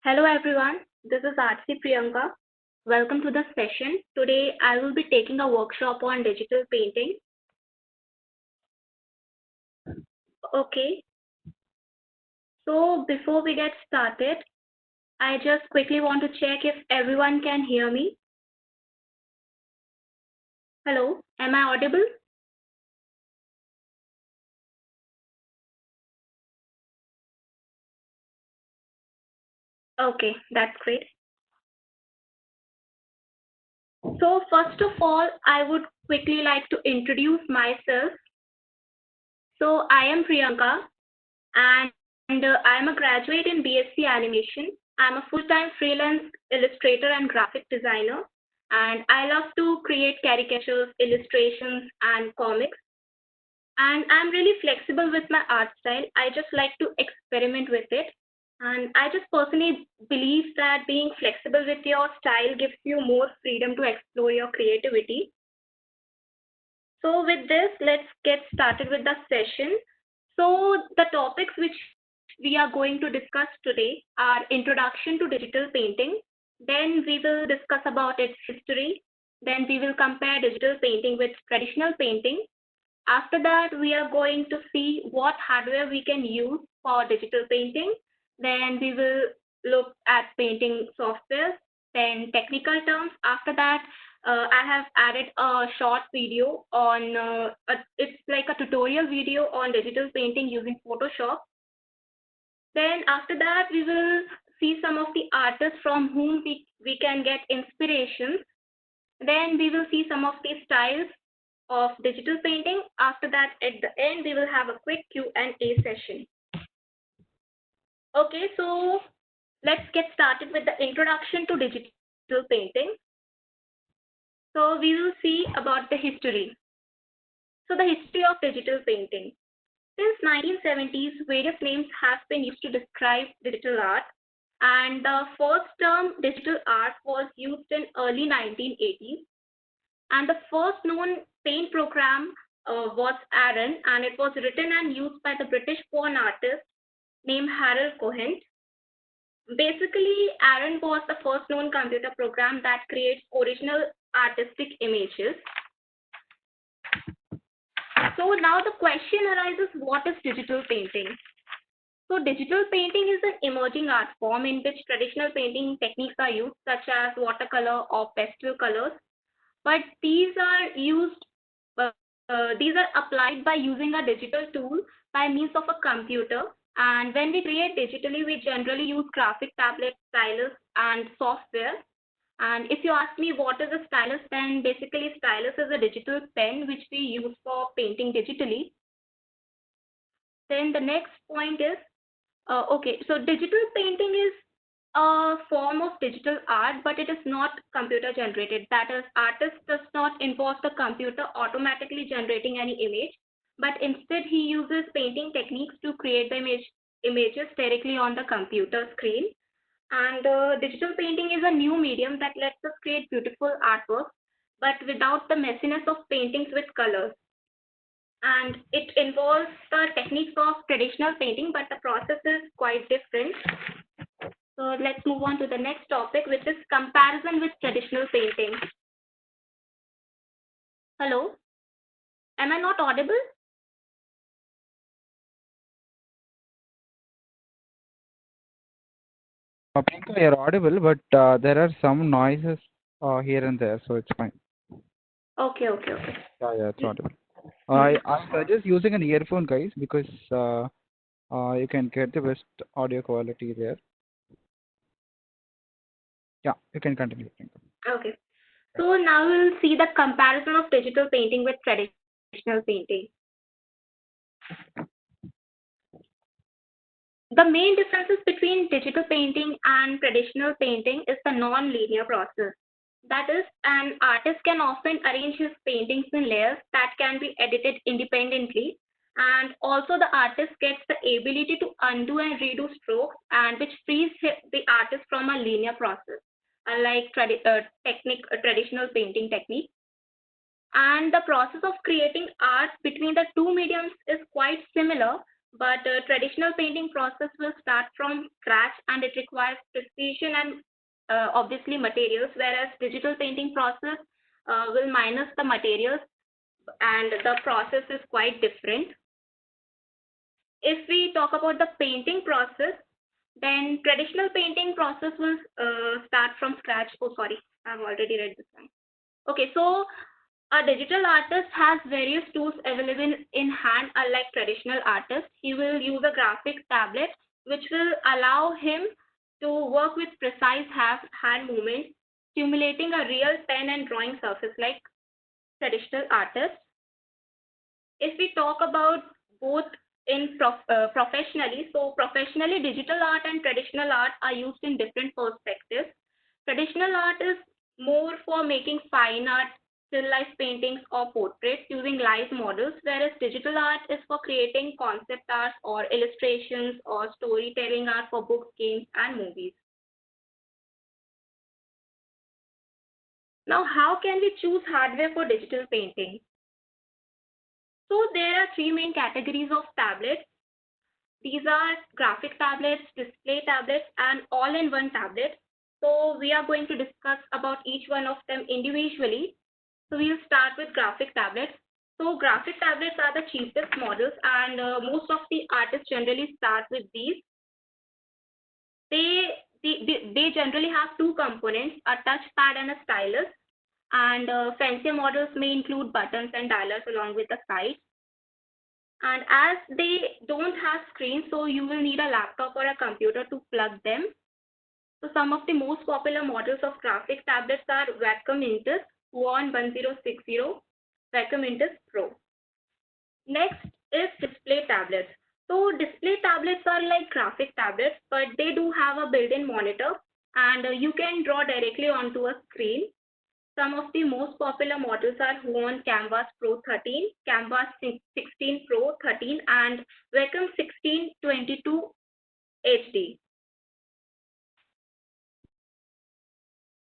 Hello everyone, this is Aarti Priyanka. Welcome to the session. Today I will be taking a workshop on digital painting. Okay, so before we get started, I just quickly want to check if everyone can hear me. Hello, am I audible? Okay, that's great. So first of all, I would quickly like to introduce myself. So I am Priyanka and I am a graduate in BSc Animation. I'm a full-time freelance illustrator and graphic designer, and I love to create caricatures, illustrations, and comics. And I'm really flexible with my art style. I just like to experiment with it. And I just personally believe that being flexible with your style gives you more freedom to explore your creativity. So with this, let's get started with the session. So the topics which we are going to discuss today are introduction to digital painting. Then we will discuss about its history. Then we will compare digital painting with traditional painting. After that, we are going to see what hardware we can use for digital painting. Then we will look at painting software, then technical terms. After that, I have added a short video on, it's like a tutorial video on digital painting using Photoshop. Then after that, we will see some of the artists from whom we can get inspiration. Then we will see some of the styles of digital painting. After that, at the end, we will have a quick Q&A session. Okay, so let's get started with the introduction to digital painting. So we will see about the history. So the history of digital painting. Since 1970s, various names have been used to describe digital art, and the first term digital art was used in early 1980s, and the first known paint program was Aaron, and it was written and used by the British-born artist named Harold Cohen. Basically, Aaron was the first known computer program that creates original artistic images. So now the question arises, what is digital painting? So digital painting is an emerging art form in which traditional painting techniques are used, such as watercolor or pastel colors, but uh, these are applied by using a digital tool by means of a computer. And when we create digitally, we generally use graphic tablets, stylus, and software. And if you ask me what is a stylus, then basically stylus is a digital pen which we use for painting digitally. Then the next point is, okay, so digital painting is a form of digital art, but it is not computer generated. That is, artist does not involve the computer automatically generating any image, but instead he uses painting techniques to create the images directly on the computer screen. And digital painting is a new medium that lets us create beautiful artwork, but without the messiness of paintings with colors. And it involves the techniques of traditional painting, but the process is quite different. So let's move on to the next topic, which is comparison with traditional painting. Hello, am I not audible? Priyanka, you're audible, but there are some noises here and there, so it's fine. Okay, okay, okay. Yeah, it's audible. Hmm. I suggest using an earphone, guys, because you can get the best audio quality there. Yeah, you can continue, Priyanka. Okay. So now we'll see the comparison of digital painting with traditional painting. The main differences between digital painting and traditional painting is the non-linear process. That is, an artist can often arrange his paintings in layers that can be edited independently, and also the artist gets the ability to undo and redo strokes, and which frees the artist from a linear process, unlike traditional painting technique. And the process of creating art between the two mediums is quite similar, but traditional painting process will start from scratch and it requires precision and obviously materials, whereas digital painting process will minus the materials and the process is quite different. If we talk about the painting process, then traditional painting process will start from scratch. Oh, sorry, I've already read this one. Okay, so a digital artist has various tools available in hand, unlike traditional artists. He will use a graphic tablet, which will allow him to work with precise hand movements, simulating a real pen and drawing surface like traditional artists. If we talk about both professionally, so professionally, digital art and traditional art are used in different perspectives. Traditional art is more for making fine art, still life paintings or portraits using live models, whereas digital art is for creating concept art or illustrations or storytelling art for books, games, and movies. Now, how can we choose hardware for digital painting? So there are three main categories of tablets. These are graphic tablets, display tablets, and all-in-one tablets. So we are going to discuss about each one of them individually. So we'll start with graphic tablets. So graphic tablets are the cheapest models and most of the artists generally start with these. They generally have two components, a touchpad and a stylus. And fancier models may include buttons and dialers along with the sides. And as they don't have screens, so you will need a laptop or a computer to plug them. So some of the most popular models of graphic tablets are Wacom Intus Huon 1060, Wacom Intus Pro. Next is display tablets. So display tablets are like graphic tablets, but they do have a built-in monitor and you can draw directly onto a screen. Some of the most popular models are Huon Canvas Pro 13, Canvas 16 Pro 13, and Wacom 1622 HD.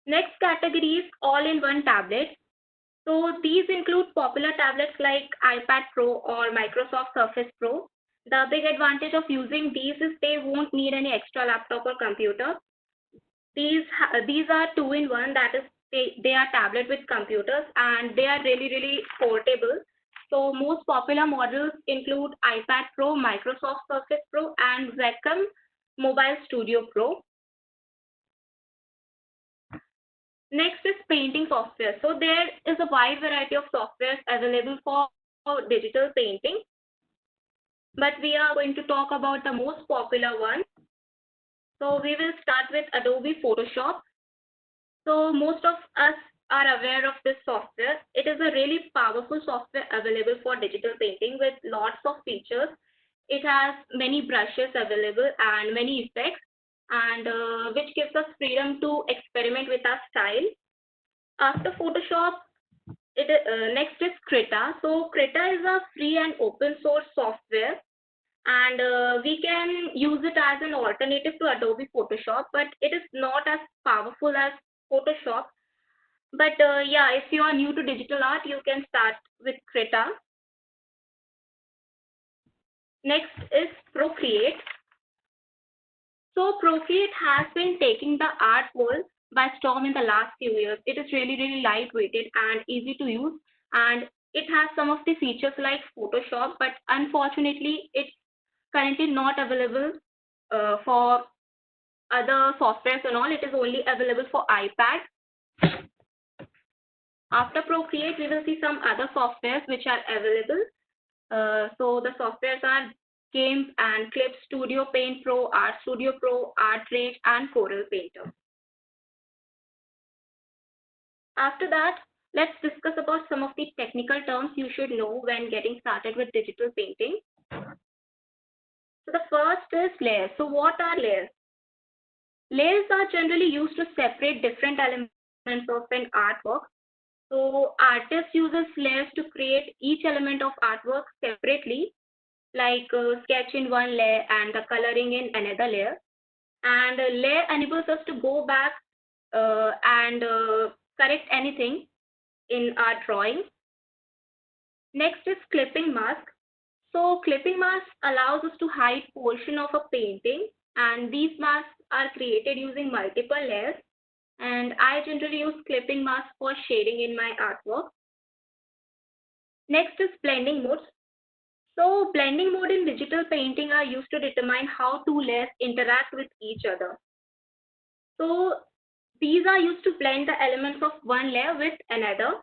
Next category is all-in-one tablets. So these include popular tablets like iPad Pro or Microsoft Surface Pro. The big advantage of using these is they won't need any extra laptop or computer. These are two-in-one, that is they are tablet with computers and they are really portable. So most popular models include iPad Pro, Microsoft Surface Pro, and Wacom Mobile Studio Pro. Next is painting software. So there is a wide variety of softwares available for digital painting, but we are going to talk about the most popular one. So we will start with Adobe Photoshop. So most of us are aware of this software. It is a really powerful software available for digital painting with lots of features. It has many brushes available and many effects, and which gives us freedom to experiment with our style. After Photoshop, next is Krita. So Krita is a free and open source software, and we can use it as an alternative to Adobe Photoshop, but it is not as powerful as Photoshop. But yeah, if you are new to digital art, you can start with Krita. Next is Procreate. So Procreate has been taking the art world by storm in the last few years. It is really lightweighted and easy to use, and it has some of the features like Photoshop, but unfortunately, it's currently not available for other softwares and all. It is only available for iPad. After Procreate, we will see some other softwares which are available. So the softwares are Games and Clip Studio Paint Pro, Art Studio Pro, Art Rage, and Corel Painter. After that, let's discuss about some of the technical terms you should know when getting started with digital painting. So the first is layers. So what are layers? Layers are generally used to separate different elements of an artwork. So artist uses layers to create each element of artwork separately, like sketch in one layer and the coloring in another layer. And a layer enables us to go back and correct anything in our drawing. Next is clipping mask. So clipping masks allows us to hide portion of a painting, and these masks are created using multiple layers, and I generally use clipping masks for shading in my artwork. Next is blending modes. So blending mode in digital painting are used to determine how two layers interact with each other. So these are used to blend the elements of one layer with another.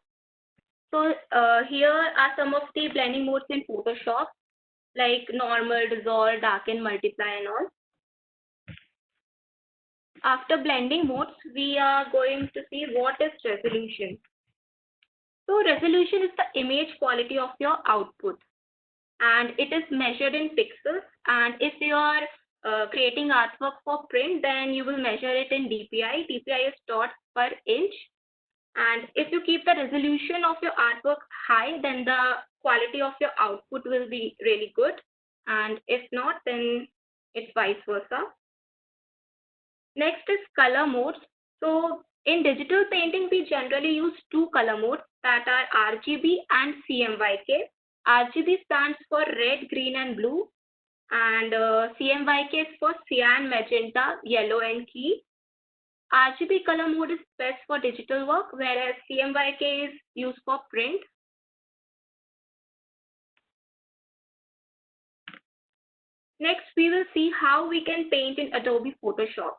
So here are some of the blending modes in Photoshop, like normal, dissolve, darken, multiply, and all. After blending modes, we are going to see what is resolution. So resolution is the image quality of your output, and it is measured in pixels. And if you are creating artwork for print, then you will measure it in DPI. DPI is dots per inch. And if you keep the resolution of your artwork high, then the quality of your output will be really good. And if not, then it's vice versa. Next is color modes. So in digital painting, we generally use two color modes, that are RGB and CMYK. RGB stands for red, green, and blue, and CMYK is for cyan, magenta, yellow, and key. RGB color mode is best for digital work, whereas CMYK is used for print. Next, we will see how we can paint in Adobe Photoshop.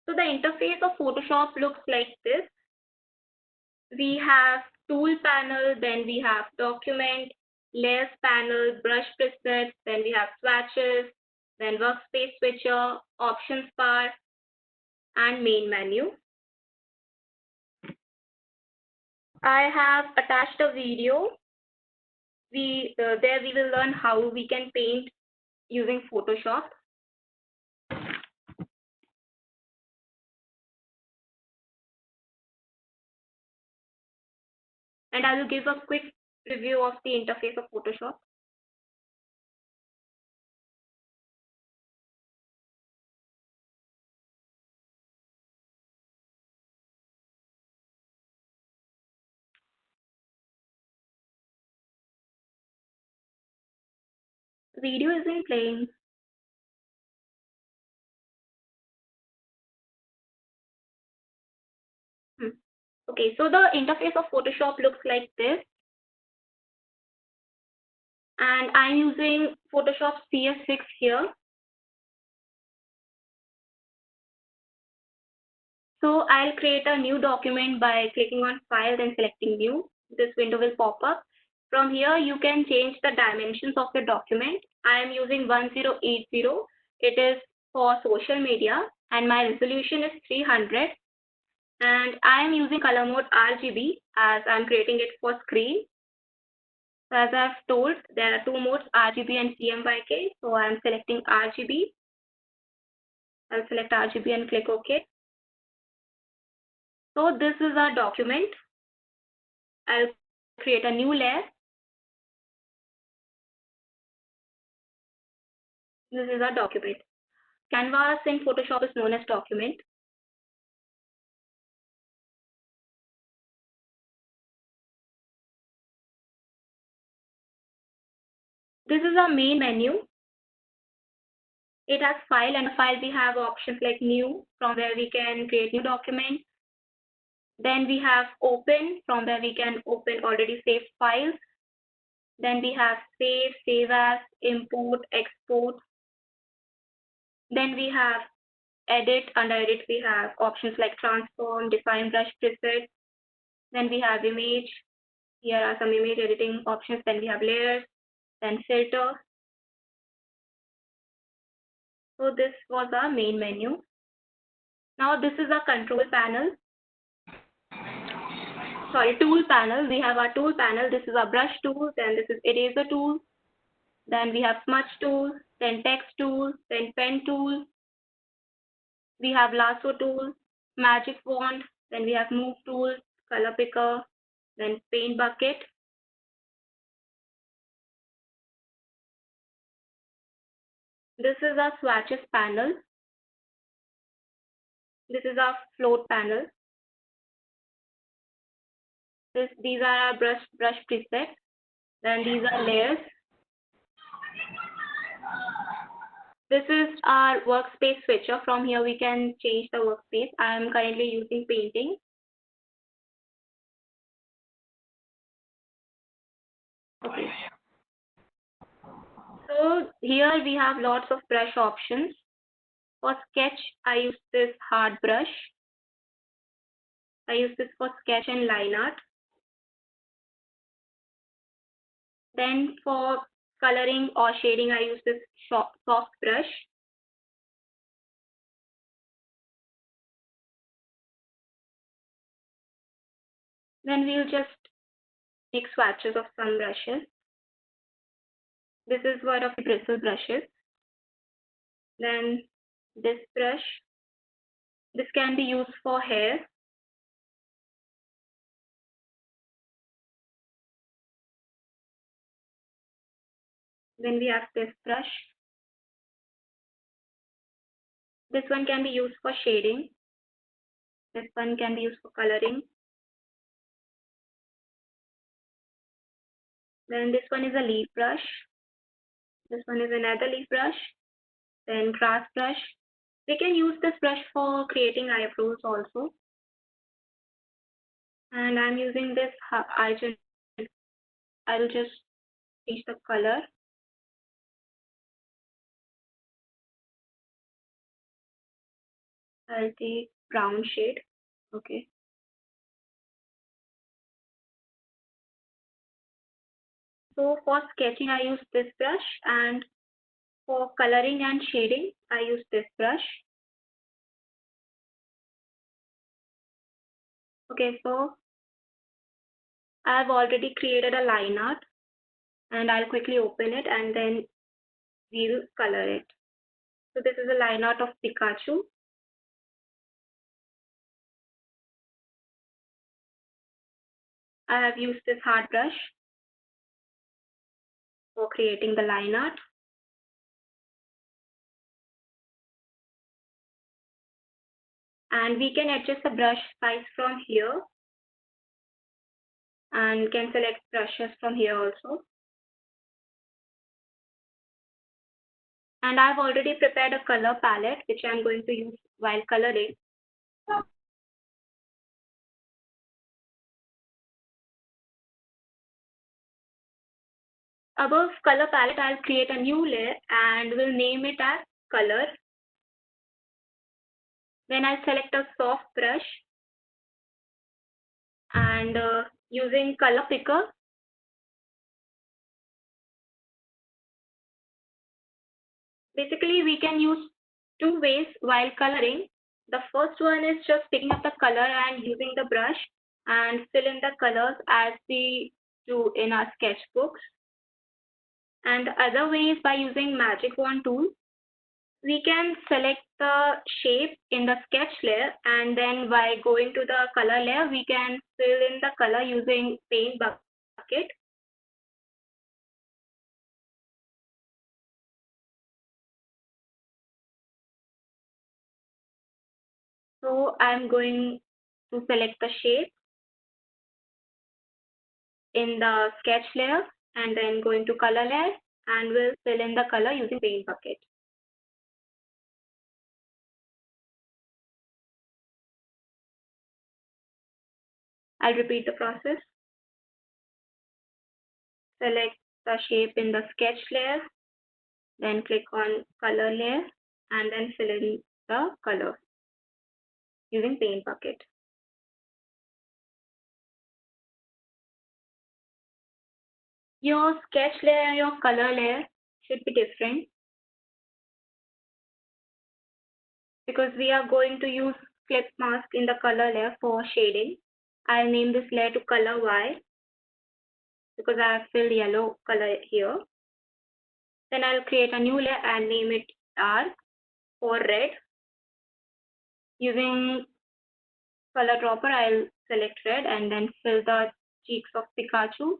So the interface of Photoshop looks like this. We have tool panel, then we have document, layers panel, brush presets, then we have swatches, then workspace switcher, options bar, and main menu. I have attached a video. There we will learn how we can paint using Photoshop. And I will give a quick review of the interface of Photoshop. The video isn't playing. Okay, so the interface of Photoshop looks like this. And I'm using Photoshop CS6 here. So I'll create a new document by clicking on File, then selecting New. This window will pop up. From here, you can change the dimensions of your document. I am using 1080. It is for social media, and my resolution is 300. And I am using color mode RGB as I'm creating it for screen. So as I've told, there are two modes, RGB and CMYK. So I'm selecting RGB. I'll select RGB and click OK. So this is our document. I'll create a new layer. This is our document. Canvas in Photoshop is known as document. This is our main menu. It has file, and file we have options like new, from where we can create new document. Then we have open, from where we can open already saved files. Then we have save, save as, import, export. Then we have edit. Under edit we have options like transform, define brush preset. Then we have image. Here are some image editing options. Then we have layers, then filter. So this was our main menu. Now this is our control panel. Sorry, tool panel. We have our tool panel. This is our brush tool, then this is eraser tool. Then we have smudge tool, then text tool, then pen tool. We have lasso tool, magic wand, then we have move tool, color picker, then paint bucket. This is our swatches panel. This is our float panel. These are our brush presets. Then these are layers. This is our workspace switcher. From here we can change the workspace. I am currently using painting. Okay. So here we have lots of brush options. For sketch, I use this hard brush. I use this for sketch and line art. Then for coloring or shading, I use this soft brush. Then we'll just make swatches of some brushes. This is one of the bristle brushes. Then this brush. This can be used for hair. Then we have this brush. This one can be used for shading. This one can be used for coloring. Then this one is a leaf brush. This one is another leaf brush. Then grass brush. We can use this brush for creating eyebrows also. And I'm using this, I'll just change the color. I'll take brown shade. Okay. So for sketching, I use this brush, and for coloring and shading, I use this brush. Okay, so I've already created a line art, and I'll quickly open it and then we'll color it. So this is a line art of Pikachu. I have used this hard brush for creating the line art. And we can adjust the brush size from here and can select brushes from here also. And I've already prepared a color palette which I'm going to use while coloring. Above color palette, I'll create a new layer and will name it as color. Then I'll select a soft brush and using color picker, basically we can use two ways while coloring. The first one is just picking up the color and using the brush and fill in the colors as we do in our sketchbooks. And the other way is by using magic wand tool. We can select the shape in the sketch layer, and then by going to the color layer, we can fill in the color using paint bucket. So I'm going to select the shape in the sketch layer and then going to color layer and will fill in the color using paint bucket. I'll repeat the process. Select the shape in the sketch layer, then click on color layer and then fill in the color using paint bucket. Your sketch layer and your color layer should be different because we are going to use clip mask in the color layer for shading. I'll name this layer to color Y because I have filled yellow color here. Then I'll create a new layer and name it R for red. Using color dropper, I'll select red and then fill the cheeks of Pikachu.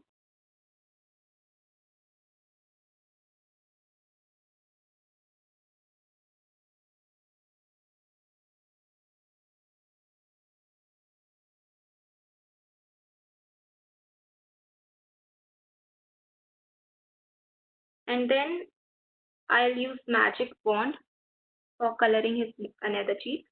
And then I'll use magic wand for coloring his another cheek.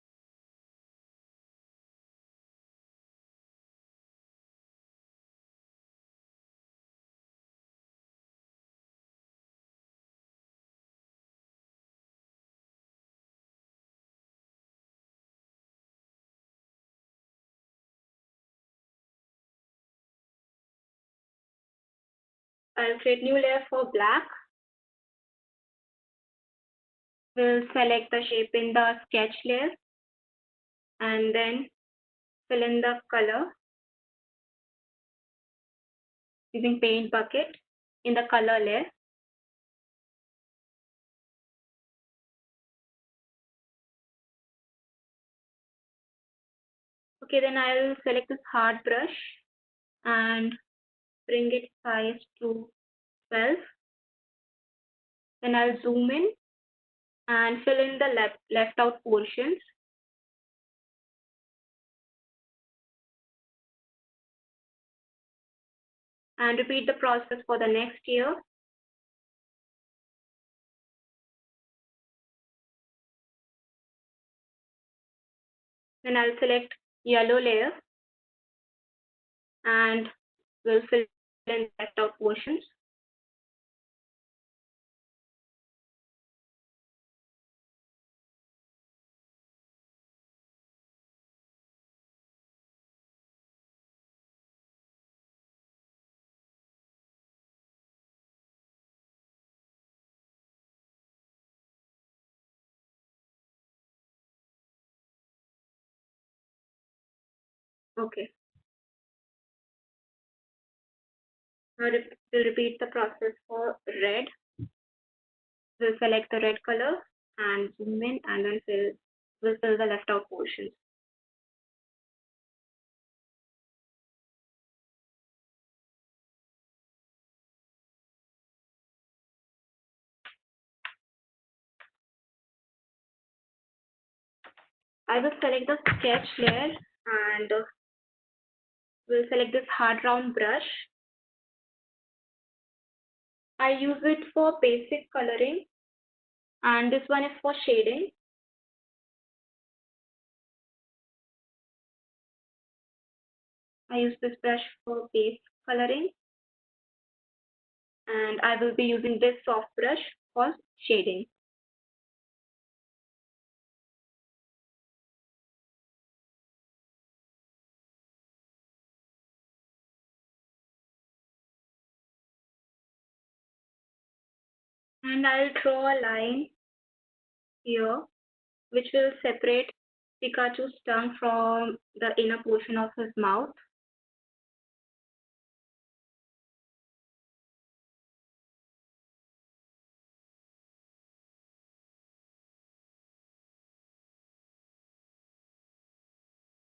I'll create new layer for black. We'll select the shape in the sketch layer and then fill in the color using paint bucket in the color layer. Okay, then I'll select this hard brush and bring its size to 12. Then I'll zoom in and fill in the left out portions. And repeat the process for the next year. Then I'll select yellow layer and we'll fill in left out portions. Okay. Now we'll repeat the process for red. We'll select the red color and zoom in and then we'll fill the left out portions. I will select the sketch layer and we'll select this hard round brush. I use it for basic coloring and this one is for shading. I use this brush for base coloring and I will be using this soft brush for shading. And I'll draw a line here which will separate Pikachu's tongue from the inner portion of his mouth.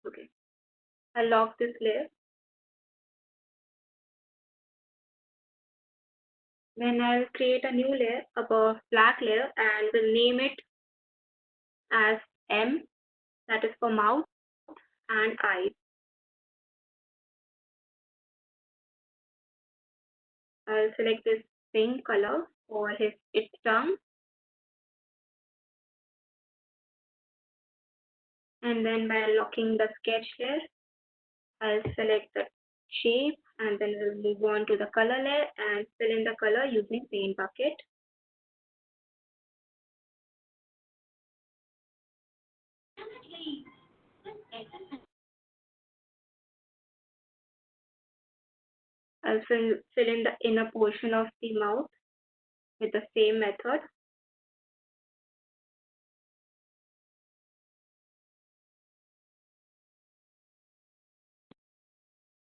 Okay, I'll lock this layer. Then I'll create a new layer above black layer and will name it as M, that is for mouth and eyes. I'll select this pink color for its tongue. And then by locking the sketch layer, I'll select the shape and then we'll move on to the color layer and fill in the color using paint bucket. I'll fill in the inner portion of the mouth with the same method.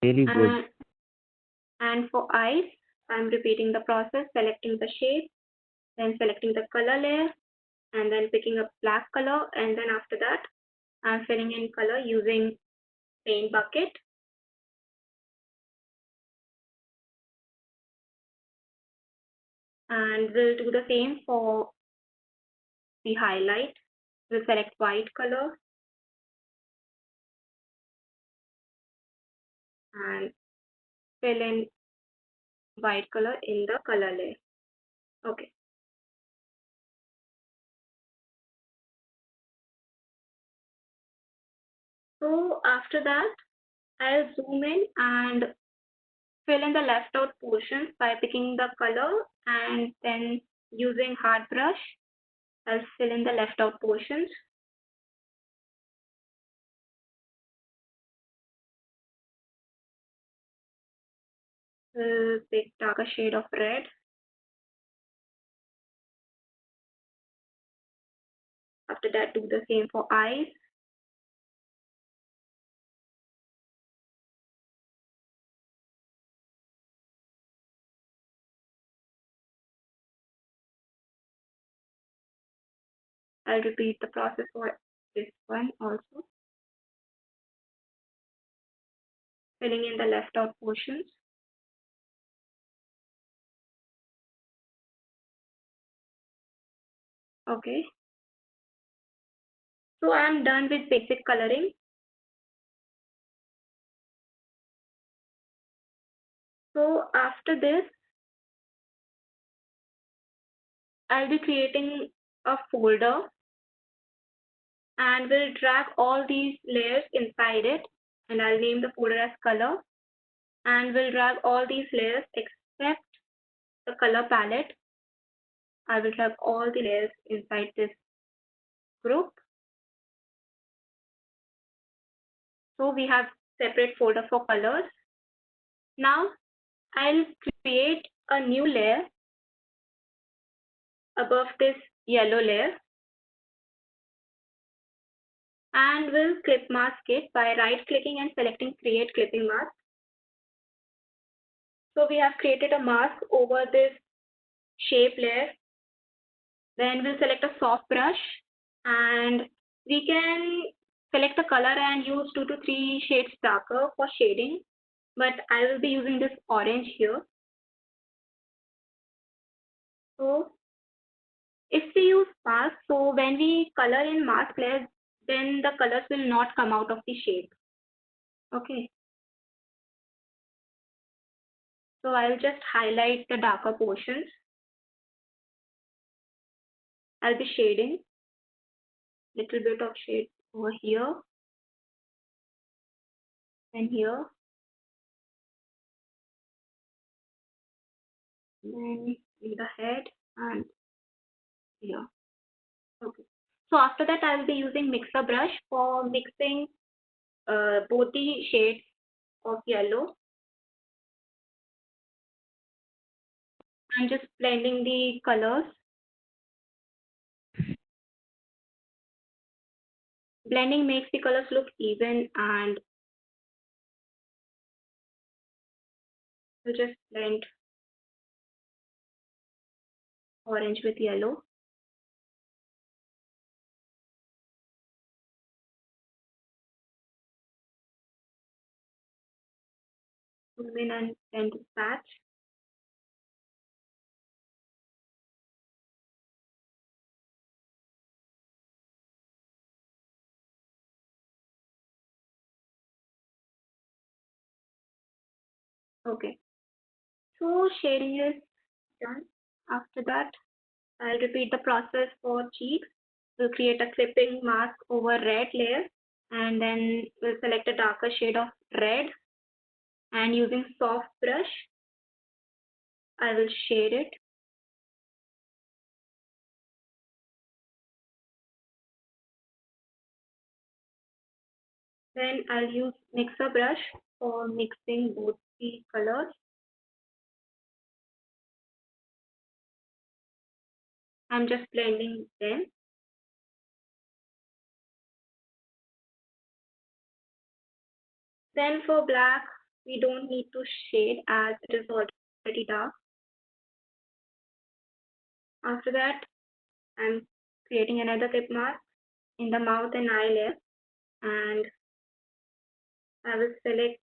Really good. And for eyes, I'm repeating the process, selecting the shape, then selecting the color layer, and then picking up black color, and then after that, I'm filling in color using paint bucket. And we'll do the same for the highlight. We'll select white color and fill in white color in the color layer. Okay. So after that, I'll zoom in and fill in the left out portions by picking the color and then using hard brush. I'll fill in the left out portions. We'll pick darker shade of red. After that, do the same for eyes. I'll repeat the process for this one also. Filling in the left out portions. Okay. So I'm done with basic coloring. So after this, I'll be creating a folder and will drag all these layers inside it, and I'll name the folder as color, and will drag all these layers except the color palette. I will drag all the layers inside this group. So we have separate folder for colors. Now I'll create a new layer above this yellow layer and will clip mask it by right clicking and selecting create clipping mask. So we have created a mask over this shape layer. Then we'll select a soft brush and we can select a color and use 2 to 3 shades darker for shading, but I will be using this orange here. So if we use mask, so when we color in mask layers, then the colors will not come out of the shape. Okay. So I'll just highlight the darker portions. I'll be shading little bit of shade over here and here. Then in the head and here. Okay. So after that, I'll be using mixer brush for mixing both the shades of yellow. I'm just blending the colors. Blending makes the colors look even, and we'll just blend orange with yellow. Zoom in and blend this patch. Okay. So shading is done. After that, I'll repeat the process for cheeks. We'll create a clipping mask over red layer and then we'll select a darker shade of red and using soft brush, I will shade it. Then I'll use mixer brush for mixing both the colors. I'm just blending them. Then for black, we don't need to shade as it is already dark. After that, I'm creating another clip mask in the mouth and eye layer, and I will select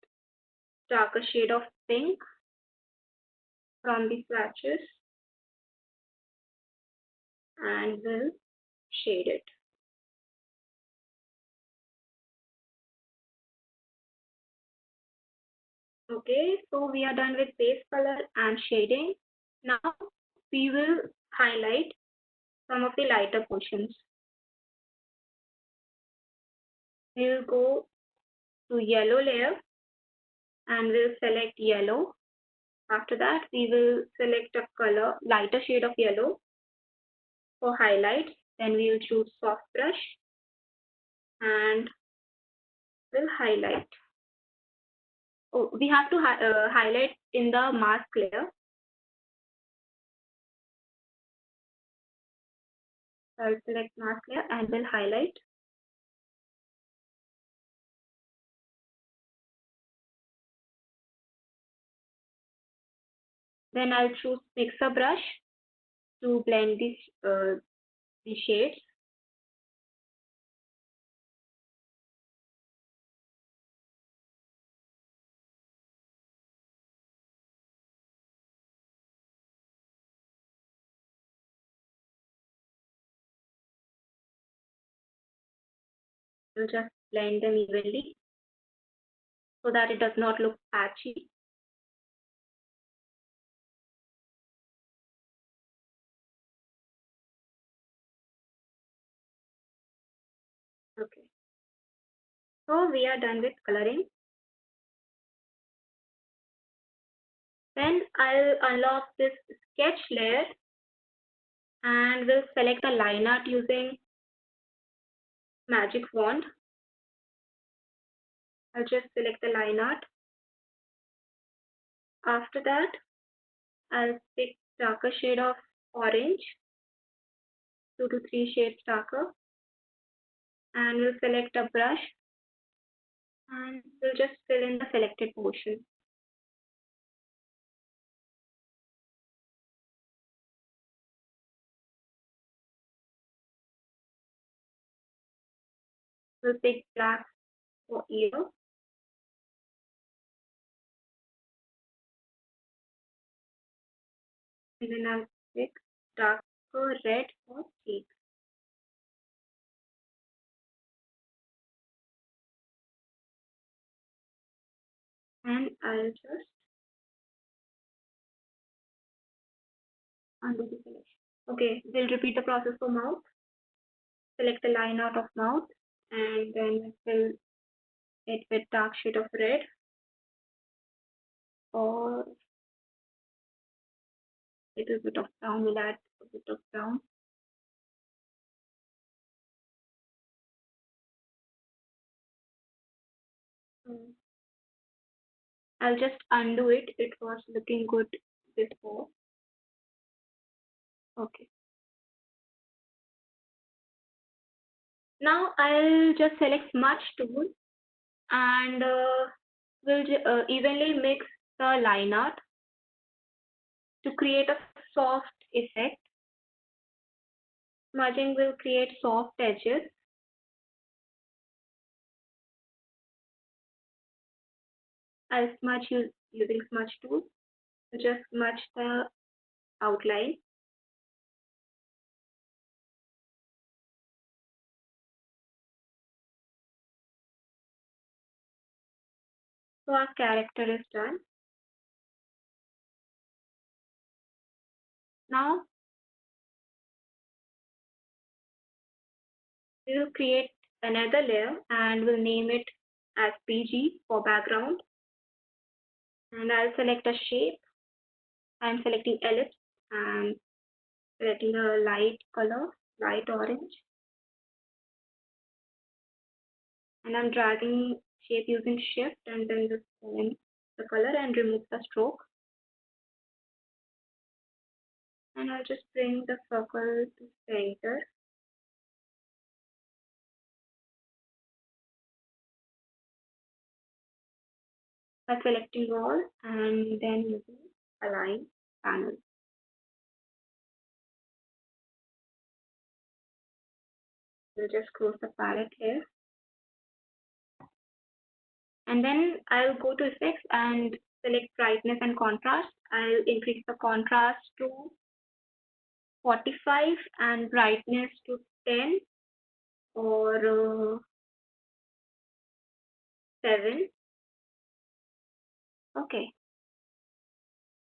darker shade of pink from the swatches and will shade it. Okay, so we are done with base color and shading. Now we will highlight some of the lighter portions. We'll go to yellow layer and we'll select yellow. After that, we will select a color, lighter shade of yellow for highlights. Then we will choose soft brush and we'll highlight. Oh, we have to highlight in the mask layer. I'll select mask layer and we'll highlight. Then I'll choose mixer brush to blend the shades. We'll just blend them evenly so that it does not look patchy. Okay. So we are done with coloring. Then I'll unlock this sketch layer and we'll select the line art using magic wand. I'll just select the line art. After that, I'll pick darker shade of orange, 2 to 3 shades darker, and we'll select a brush and we'll just fill in the selected portion. We'll pick black for ear. And then I'll pick darker red for cheek. And I'll just undo the selection. Okay, we'll repeat the process for mouth. Select the line out of mouth and then fill it with dark shade of red or little bit of brown. We'll add a bit of brown. I'll just undo it. It was looking good before. Okay. Now I'll just select smudge tool and we'll evenly mix the line art to create a soft effect. Smudging will create soft edges. I'll smudge using smudge tool. Just smudge the outline. So our character is done. Now we will create another layer and we'll name it as PG for background. And I'll select a shape. I'm selecting ellipse and selecting a light color, light orange. And I'm dragging shape using shift and then just fill in the color and remove the stroke. And I'll just bring the circle to center. By selecting all and then using align panel. We'll just close the palette here. And then I'll go to effects and select brightness and contrast. I'll increase the contrast to 45 and brightness to 10 or 7. Okay.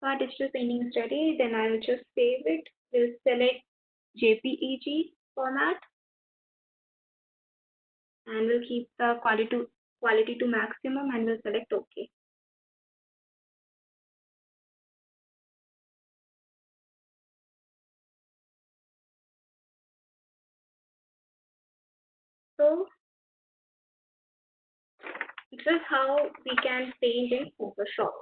Our digital painting is ready. Then I will just save it. We'll select JPEG format and we'll keep the quality to maximum and we'll select OK. So this is how we can paint in Photoshop.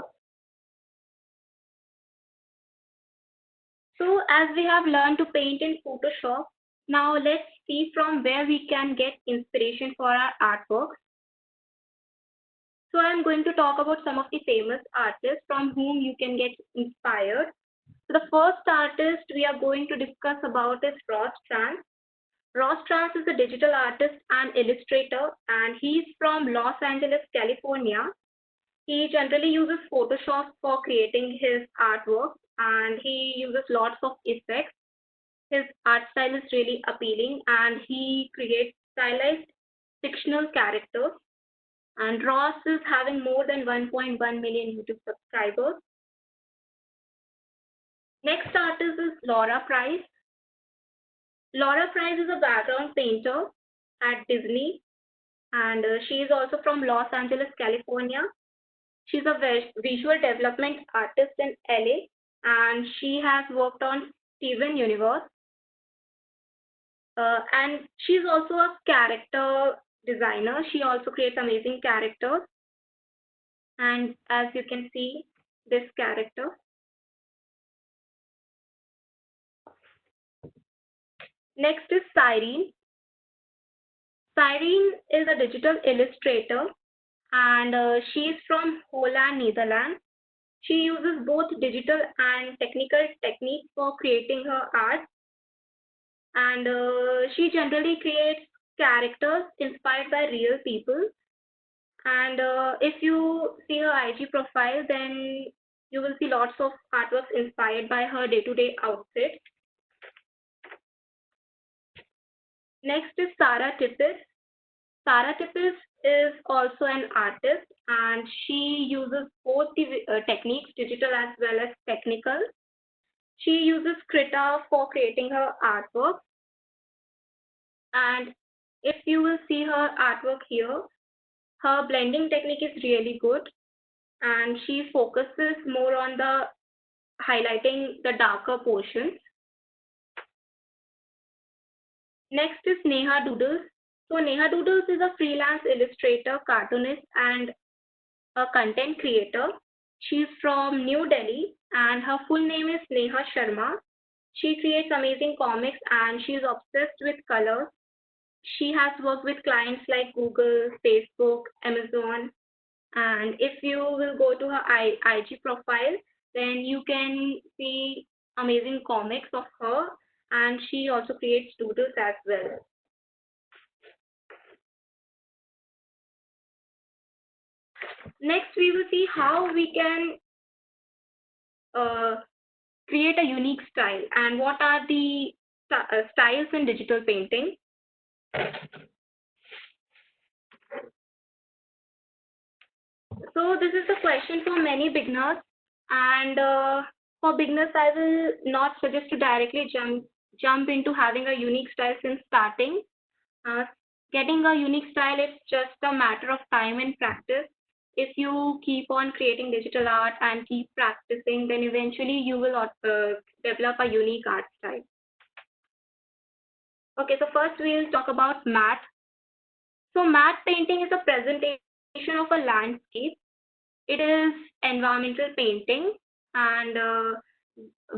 So as we have learned to paint in Photoshop, now let's see from where we can get inspiration for our artwork. So I'm going to talk about some of the famous artists from whom you can get inspired. So the first artist we are going to discuss about is Ross Trans. Ross Trans is a digital artist and illustrator, and he's from Los Angeles, California. He generally uses Photoshop for creating his artwork, and he uses lots of effects. His art style is really appealing, and he creates stylized fictional characters. And Ross is having more than 1.1 million YouTube subscribers. Next artist is Laura Price. Laura Price is a background painter at Disney, and she is also from Los Angeles, California. She's a visual development artist in LA, and she has worked on Steven Universe. And she's also a character designer. She also creates amazing characters. And as you can see, this character. Next is Cyrene. Cyrene is a digital illustrator, and she is from Holland, Netherlands. She uses both digital and technical techniques for creating her art, and she generally creates characters inspired by real people. And if you see her IG profile, then you will see lots of artworks inspired by her day-to-day outfit. Next is Sarah Tippis. Sarah Tippis is also an artist, and she uses both the techniques, digital as well as technical. She uses Krita for creating her artwork. And if you will see her artwork here, her blending technique is really good, and she focuses more on the highlighting the darker portions. Next is Neha Doodles. So Neha Doodles is a freelance illustrator, cartoonist, and a content creator. She's from New Delhi, and her full name is Neha Sharma. She creates amazing comics, and she's obsessed with colors. She has worked with clients like Google, Facebook, Amazon, and if you will go to her IG profile, then you can see amazing comics of her, and she also creates doodles as well. Next, we will see how we can create a unique style and what are the styles in digital painting. So this is a question for many beginners, and for beginners, I will not suggest to directly jump into having a unique style since starting. Uh, Getting a unique style is just a matter of time and practice. If you keep on creating digital art and keep practicing, then eventually you will develop a unique art style. Okay, so first we'll talk about matte. So matte painting is a presentation of a landscape. It is environmental painting, and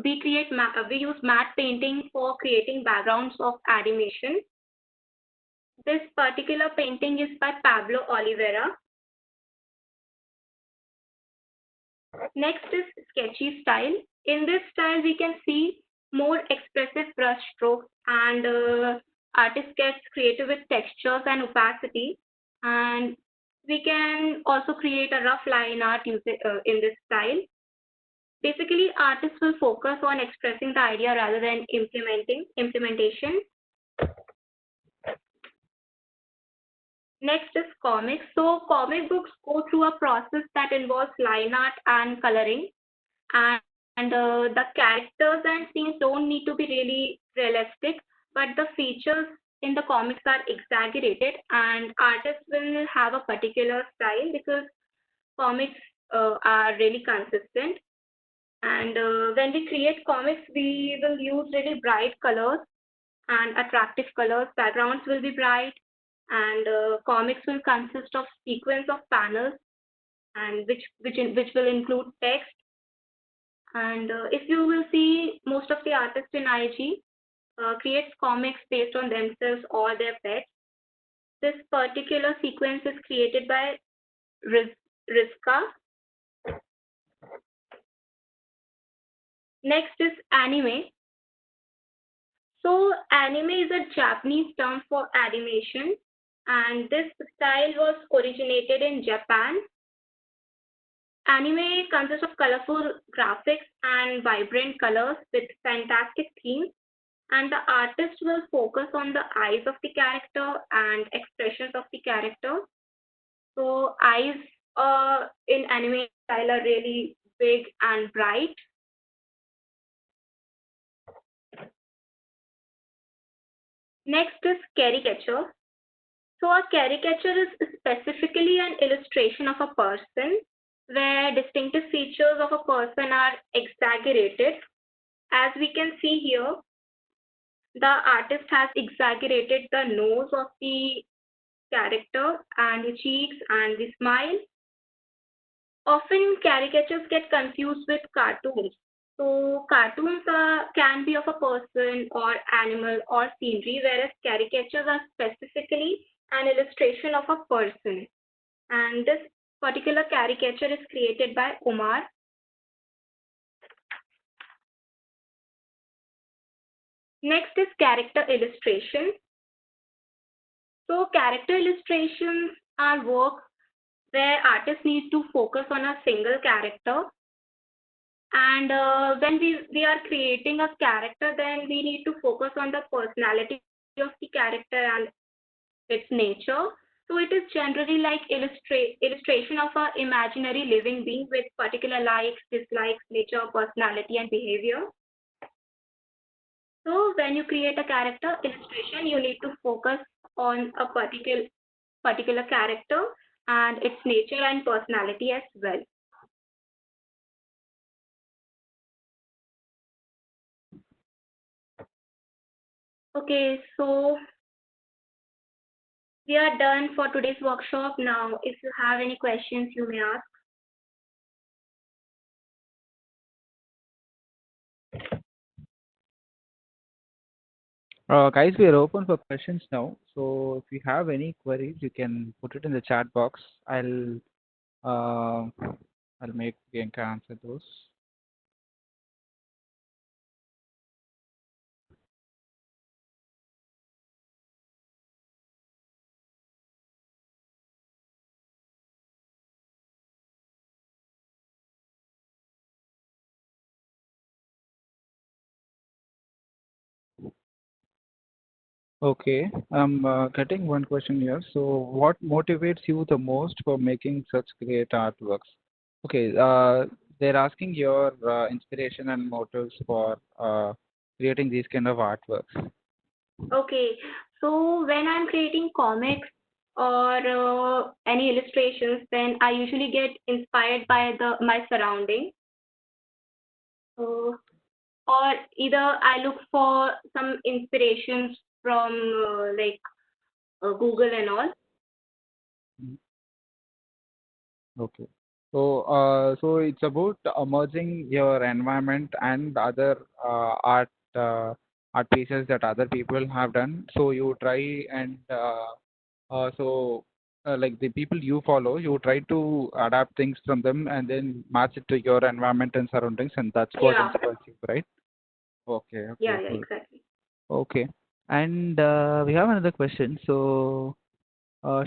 we use matte painting for creating backgrounds of animation. This particular painting is by Pablo Oliveira. Next is sketchy style. In this style, we can see more expressive brush strokes, and artist gets creative with textures and opacity. And we can also create a rough line art in this style. Basically, artists will focus on expressing the idea rather than implementation. Next is comics. So comic books go through a process that involves line art and coloring. and the characters and scenes don't need to be really realistic, but the features in the comics are exaggerated, and artists will have a particular style because comics are really consistent. And when we create comics, we will use really bright colors and attractive colors. Backgrounds will be bright, and comics will consist of sequence of panels, and which will include text. And if you will see, most of the artists in IG creates comics based on themselves or their pets. This particular sequence is created by Rizka. Next is anime. So anime is a Japanese term for animation, and this style was originated in Japan. Anime consists of colorful graphics and vibrant colors with fantastic themes, and the artist will focus on the eyes of the character and expressions of the character. So eyes in anime style are really big and bright. Next is caricature. So a caricature is specifically an illustration of a person where distinctive features of a person are exaggerated. As we can see here, the artist has exaggerated the nose of the character and the cheeks and the smile. Often caricatures get confused with cartoons. So cartoons can be of a person or animal or scenery, whereas caricatures are specifically an illustration of a person. And this particular caricature is created by Umar. Next is character illustration. So character illustrations are work where artists need to focus on a single character. And when we are creating a character, then we need to focus on the personality of the character and its nature. So it is generally like illustration of a imaginary living being with particular likes, dislikes, nature, personality, and behavior. So when you create a character illustration, you need to focus on a particular character and its nature and personality as well. Okay, so we are done for today's workshop. Now, if you have any questions, you may ask. Guys, we are open for questions now. So if you have any queries, you can put it in the chat box. Uh, I'll make Priyanka answer those. Okay, I'm getting one question here. So, what motivates you the most for making such great artworks? Okay, they're asking your inspiration and motives for creating these kind of artworks. Okay, so when I'm creating comics or any illustrations, then I usually get inspired by my surrounding. So, or either I look for some inspirations from like Google and all. Mhm. Okay. So, so it's about merging your environment and other art pieces that other people have done. So you try and like the people you follow, you try to adapt things from them and then match it to your environment and surroundings, and that's what Yeah, inspires you, right? Okay, yeah, okay, yeah, cool. exactly. Okay. And we have another question. So,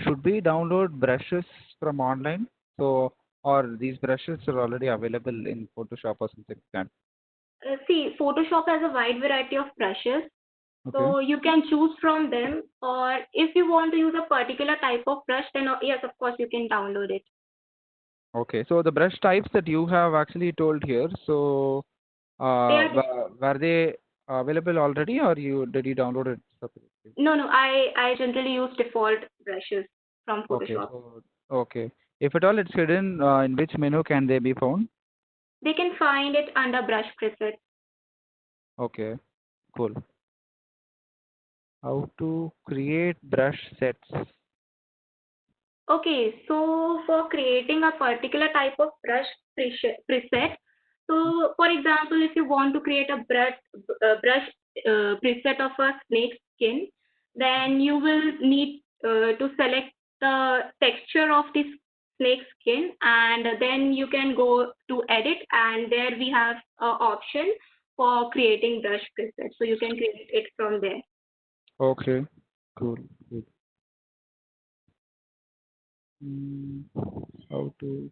should we download brushes from online? So, or these brushes are already available in Photoshop or something like that? See, Photoshop has a wide variety of brushes, Okay. so you can choose from them. Or if you want to use a particular type of brush, then yes, of course, you can download it. Okay. So the brush types that you have actually told here, so They are were they available already, or did you download it separately? no. I generally use default brushes from Okay. Photoshop. So okay. If at all it's hidden, in which menu can they be found? They can find it under brush presets. Okay. Cool. How to create brush sets? Okay, so for creating a particular type of brush preset, so for example, if you want to create a brush preset of a snake skin, then you will need to select the texture of this snake skin, and then you can go to edit, and there we have an option for creating brush preset. So you can create it from there. Okay. Cool. Cool. Mm, how to?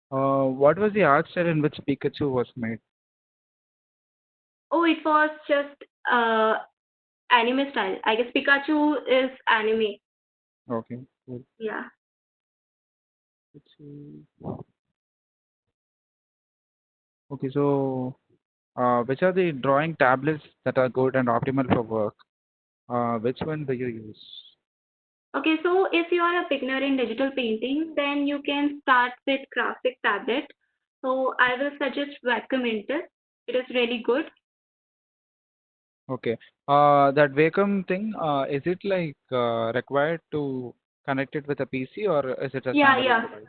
What was the art style in which Pikachu was made? Oh, it was just anime style. I guess Pikachu is anime. Okay. Cool. Yeah. Pikachu. Okay. So, which are the drawing tablets that are good and optimal for work? Which one do you use? Okay, so if you are a beginner in digital painting, then you can start with graphic tablet. So I will suggest Vacuumintus. It is really good. Okay. That Wacom thing, is it like required to connect it with a PC, or is it a Yeah, standalone yeah. device?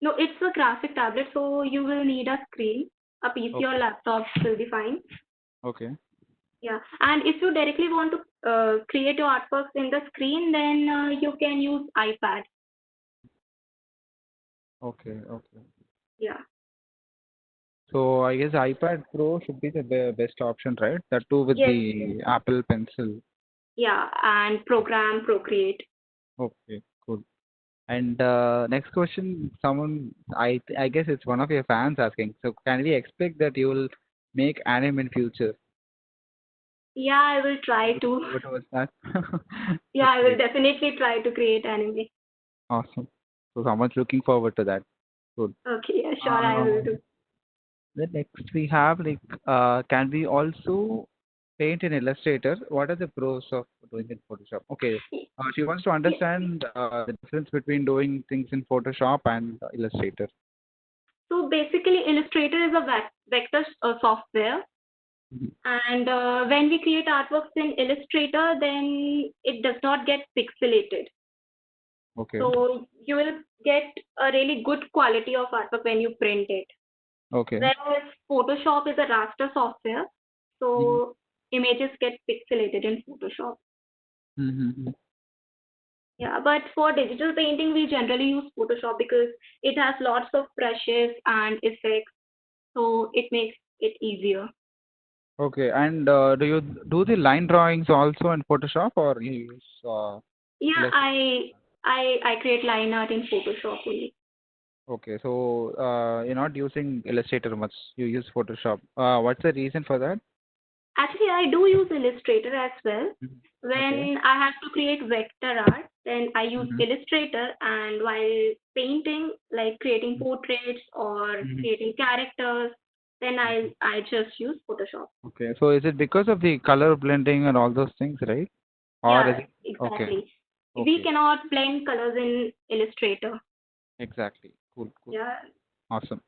No, it's a graphic tablet, so you will need a screen. A PC or Okay. laptop will be fine. Okay. Yeah, and if you directly want to create your artworks in the screen, then you can use iPad. Okay. Okay. Yeah. So I guess iPad Pro should be the best option, right? That too with Yes, yes. the Apple Pencil. Yeah, and program Procreate. Okay, cool. And next question, someone I guess it's one of your fans asking. So can we expect that you will make anime in future? Yeah, I will try Looking to. forward towards that. Yeah, That's I will great. definitely try to create anime. Awesome. So someone's looking forward to that. Good. Okay, yeah, sure, I will Um, do. then next we have like, can we also paint in Illustrator? What are the pros of doing in Photoshop? Okay, she wants to Yeah. understand the difference between doing things in Photoshop and Illustrator. So basically, Illustrator is a vector software, Mhm. and when we create artworks in Illustrator, then it does not get pixelated. Okay, So you will get a really good quality of artwork when you print it. okay. Whereas Photoshop is a raster software, Mhm. so images get pixelated in Photoshop. Mhm. Yeah, but for digital painting, we generally use Photoshop because it has lots of brushes and effects, so it makes it easier. Okay, and do you do the line drawings also in Photoshop, or you use Yeah, Illustrator? I create line art in Photoshop only. Okay, so you're not using Illustrator much. You use Photoshop. What's the reason for that? Actually, I do use Illustrator as well. Mhm. Okay. When I have to create vector art, then I use Mm-hmm. Illustrator, and while painting, like creating portraits or Mm-hmm. creating characters, then I just use Photoshop. Okay, so is it because of the color blending and all those things, right? Or is Yeah, it okay? exactly. We Okay, cannot blend colors in Illustrator. exactly. Cool, cool. Yeah, Awesome.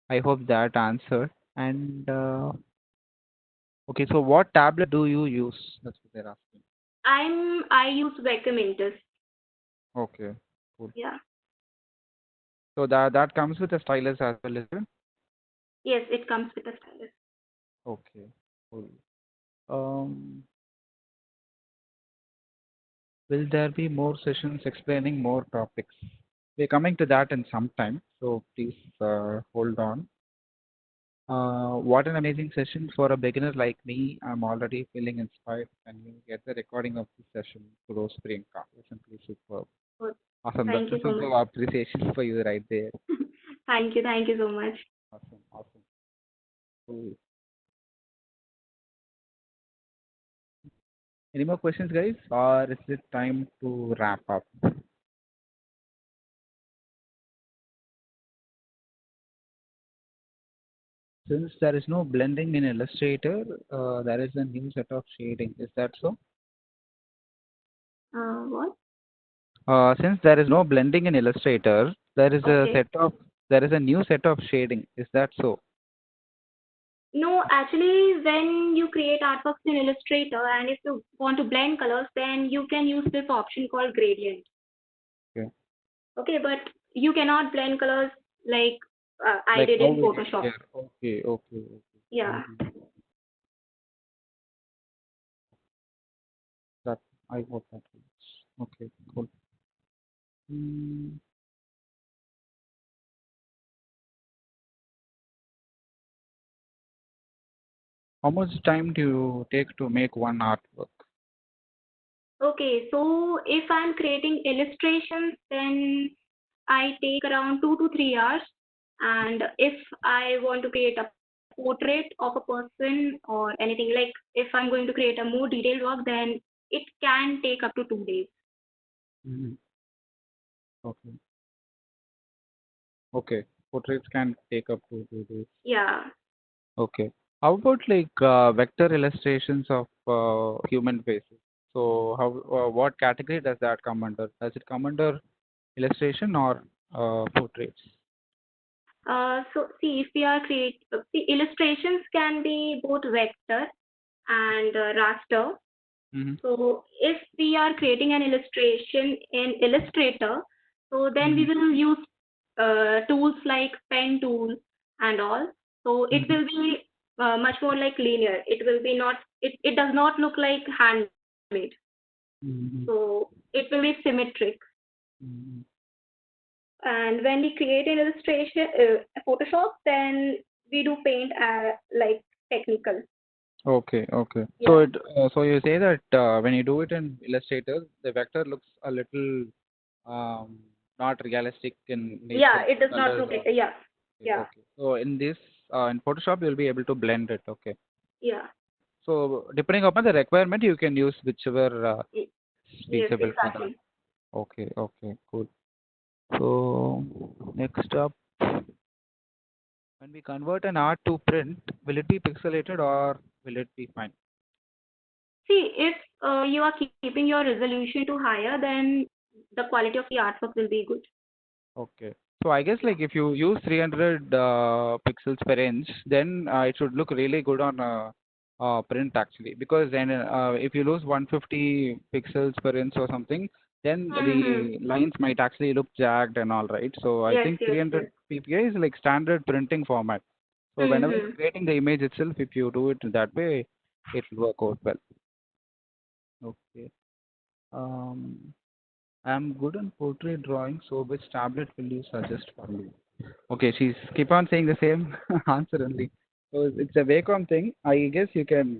I hope that answered. And okay, so what tablet do you use? That's what they're asking. I use Vacuumintus. Okay, cool. Yeah. So that comes with a stylus as well, is it? Yes, it comes with a stylus. Okay, cool. Um, will there be more sessions explaining more topics? We're coming to that in some time, so please hold on. What an amazing session for a beginner like me. I'm already feeling inspired. Can you get the recording of this session? Kudos, Priyanka. You're simply superb. Good. Awesome. That's Thank a you so much. superb appreciation for you right there. Thank you so much. Awesome. Awesome. Cool. Any more questions, guys? Or is it time to wrap up? Since there is no blending in Illustrator, there is a new set of shading. Is that so? What? Since there is no blending in Illustrator, Okay. there is a new set of shading. Is that so? No, actually, when you create artworks in Illustrator and if you want to blend colors, then you can use this option called gradient. Okay. Okay, but you cannot blend colors like I Like did how in we did Photoshop. here. Okay, okay, okay. Yeah. Mhm. That I got that. Okay, cool. Mm, how much time do you take to make one artwork? Okay, so if I'm creating illustrations, then I take around 2 to 3 hours. And if I want to create a portrait of a person or anything, like if I'm going to create a more detailed work, then it can take up to 2 days. Mhm. Okay. Okay. Portraits can take up to 2 days. Yeah. Okay. How about like vector illustrations of human faces? So how what category does that come under? Does it come under illustration or portraits? So see, if we are see, illustrations can be both vector and raster. Mm-hmm. So if we are creating an illustration in Illustrator, so then we Mm-hmm. will use tools like pen tool and all. So it Mm-hmm. will be much more like linear. It will be not. It does not look like handmade. Mm-hmm. So it will be symmetric. Mm-hmm. And when we create an illustration, Photoshop, then we do paint like technical. Okay, okay. So Yeah. so you say that when you do it in Illustrator, the vector looks a little um, not realistic in Yeah, nature, it does not colors look or like. Yeah. okay, Yeah. okay. So in this in Photoshop, you'll be able to blend it. Okay. Yeah. So depending upon the requirement, you can use whichever Y- is Yes, feasible for that. exactly. Okay, okay, cool. So next up, when we convert an art to print, will it be pixelated or will it be fine? See, if you are keeping your resolution to higher, then the quality of the artwork will be good. Okay. So I guess Yeah. like if you use 300 pixels per inch, then it should look really good on print actually. Because then if you lose 150 pixels per inch or something, then Mm-hmm. the lines might actually look jagged and all right. So I Yes, think yes, yes. 300 ppi is like standard printing format. So whenever you're Mm-hmm. creating the image itself, if you do it that way, it will work out well. Okay. Um, I'm good on portrait drawing, so which tablet will you suggest for me? Okay, she's keep on saying the same answer only. So it's a Wacom thing. I guess you can.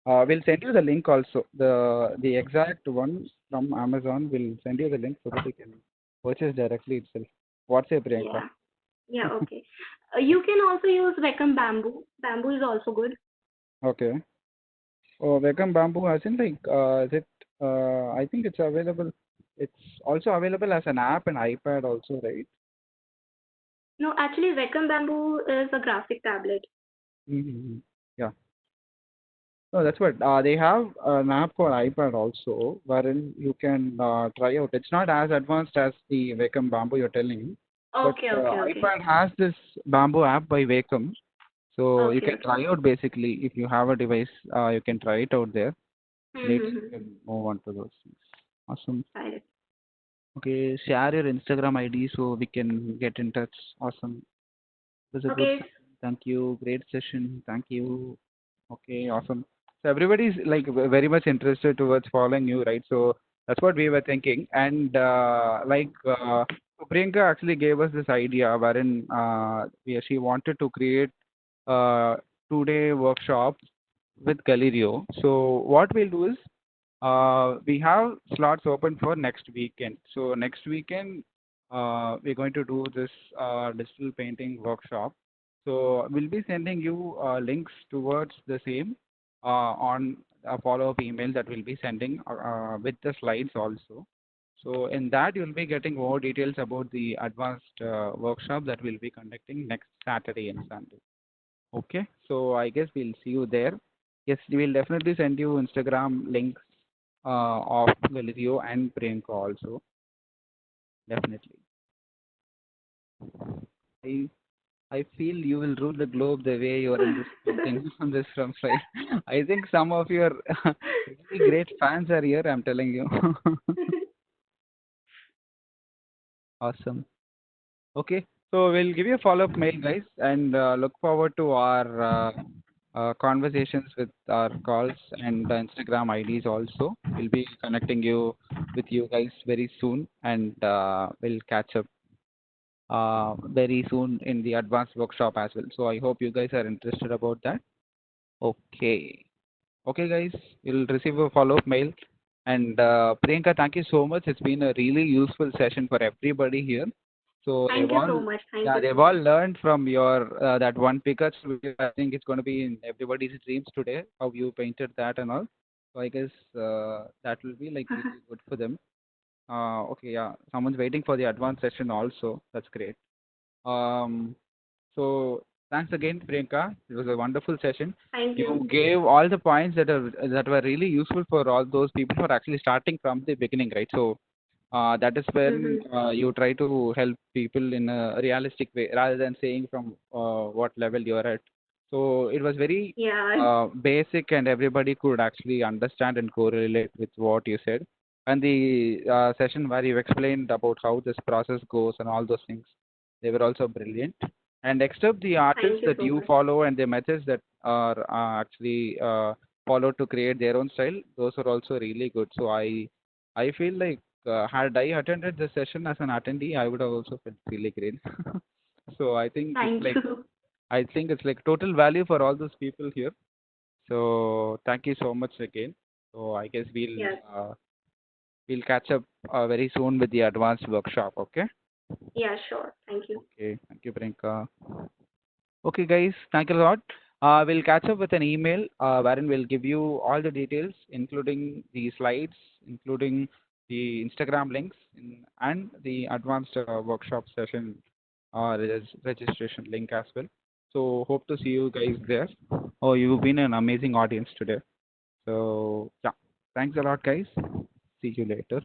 We'll send you the link also. The exact one from Amazon. We'll send you the link so that you can purchase directly itself. What's your Priyanka? Yeah. Yeah, okay. You can also use Wacom Bamboo. Bamboo is also good. Okay. Oh, Wacom Bamboo, as in like, is it? I think it's available. It's also available as an app and iPad also, right? No, actually, Wacom Bamboo is a graphic tablet. Mm-hmm. Yeah. No, that's what they have an app for iPad also, wherein you can try out. It's not as advanced as the Wacom Bamboo you're telling, but Okay, okay, okay. iPad has this Bamboo app by Wacom, so you Okay, can okay. try out basically. If you have a device, you can try it out there. Later, Mm-hmm. you can move on to those things. Awesome. Got it. Okay, share your Instagram ID so we can get in touch. Awesome. It was a good Okay. session. Thank you. Great session. Thank you. Okay, awesome. So everybody's like very much interested towards following you, right? So that's what we were thinking. And Priyanka actually gave us this idea wherein she wanted to create a 2 day workshop with Galileo. So what we'll do is we have slots open for next weekend. So next weekend we're going to do this digital painting workshop. So we'll be sending you links towards the same on a follow-up email that we'll be sending with the slides also. So in that you'll be getting more details about the advanced workshop that we'll be conducting next Saturday and Sunday. Okay, so I guess we'll see you there. Yes, we'll definitely send you Instagram links of Galileo and Priyanka also. Definitely. I I feel you will rule the globe the way you are in this thing on this from side. I think some of your really great fans are here, I'm telling you. Awesome. Okay, so we'll give you a follow-up mail, guys, and look forward to our conversations with our calls and the Instagram IDs also. We'll be connecting you with you guys very soon, and we'll catch up very soon in the advanced workshop as well. So I hope you guys are interested about that. Okay. Okay, guys, you'll receive a follow-up mail. And Priyanka, thank you so much. It's been a really useful session for everybody here. So they've Thank you all, so much. Thank yeah, you they've so all much. learned from your that one Pikachu video. I think it's going to be in everybody's dreams today, how you painted that and all. So I guess that will be like really good for them. Okay, yeah, someone's waiting for the advanced session also. That's great. Um, so thanks again, Priyanka. It was a wonderful session. Thank you. You gave all the points that were really useful for all those people who are actually starting from the beginning, right? So that is when Mm-hmm. you try to help people in a realistic way rather than saying from what level you're at. So it was very Yeah. basic and everybody could actually understand and correlate with what you said. And the session where you explained about how this process goes and all those things, they were also brilliant. And next up, the artists Thank you that so you much. follow and the methods that are actually followed to create their own style, those are also really good. So I feel like had I attended the session as an attendee, I would have also felt really great. So Thank you. I think it's like total value for all those people here. So thank you so much again. So I guess Yes. we'll catch up very soon with the advanced workshop. Okay. Yeah, sure. Thank you. Okay. Thank you, Priyanka. Okay, guys. Thank you a lot. We'll catch up with an email wherein we'll give you all the details, including the slides, including the Instagram links, and the advanced workshop session registration link as well. So hope to see you guys there. Oh, you've been an amazing audience today. So yeah, thanks a lot, guys. See you later.